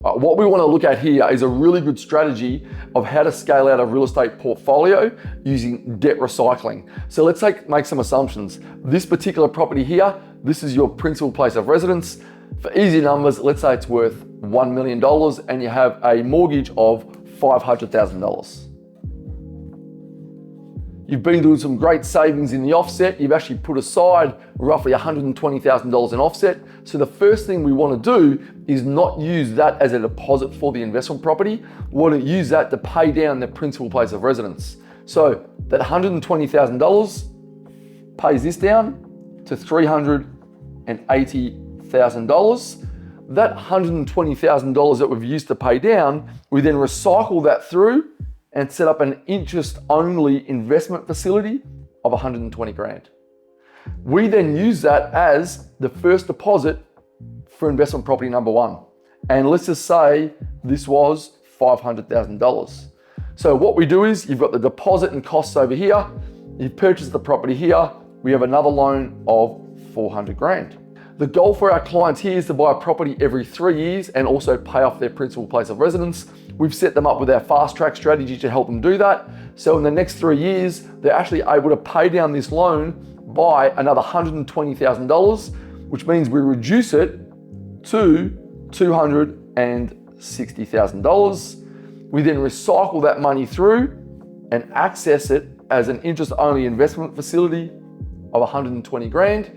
What we want to look at here is a really good strategy of how to scale out a real estate portfolio using debt recycling. So let's make some assumptions. This particular property here, this is your principal place of residence. For easy numbers, let's say it's worth $1 million and you have a mortgage of $500,000. You've been doing some great savings in the offset. You've actually put aside roughly $120,000 in offset. So the first thing we want to do is not use that as a deposit for the investment property. We want to use that to pay down the principal place of residence. So that $120,000 pays this down to $380,000. That $120,000 that we've used to pay down, we then recycle that through and set up an interest-only investment facility of 120 grand. We then use that as the first deposit for investment property number one. And let's just say this was $500,000. So what we do is you've got the deposit and costs over here, you've purchased the property here, we have another loan of 400 grand. The goal for our clients here is to buy a property every 3 years and also pay off their principal place of residence. We've set them up with our fast track strategy to help them do that. So in the next 3 years, they're actually able to pay down this loan by another $120,000, which means we reduce it to $260,000. We then recycle that money through and access it as an interest-only investment facility of 120 grand.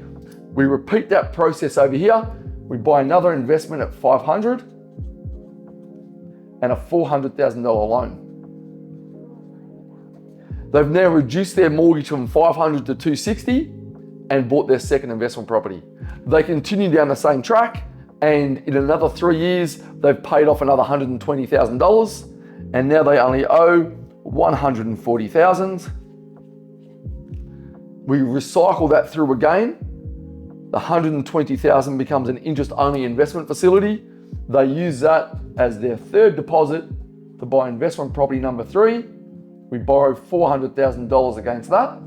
We repeat that process over here. We buy another investment at 500 and a $400,000 loan. They've now reduced their mortgage from 500 to 260 and bought their second investment property. They continue down the same track, and in another 3 years, they've paid off another $120,000, and now they only owe $140,000. We recycle that through again. The $120,000 becomes an interest-only investment facility. They use that as their third deposit to buy investment property number three. We borrow $400,000 against that.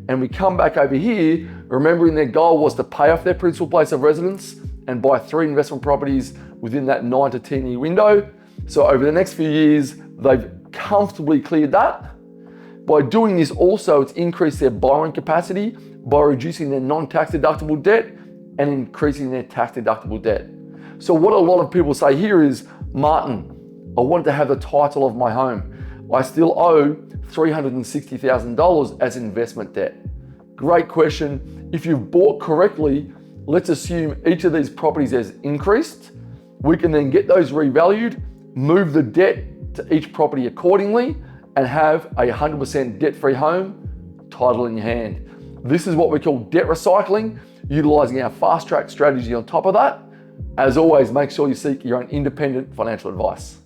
And we come back over here, remembering their goal was to pay off their principal place of residence and buy 3 investment properties within that 9 to 10 year window. So over the next few years, they've comfortably cleared that. By doing this also, it's increased their borrowing capacity by reducing their non-tax deductible debt and increasing their tax deductible debt. So what a lot of people say here is, Martin, I want to have the title of my home. I still owe $360,000 as investment debt. Great question. If you've bought correctly, let's assume each of these properties has increased. We can then get those revalued, move the debt to each property accordingly, and have a 100% debt-free home, title in your hand. This is what we call debt recycling, utilizing our fast track strategy on top of that. As always, make sure you seek your own independent financial advice.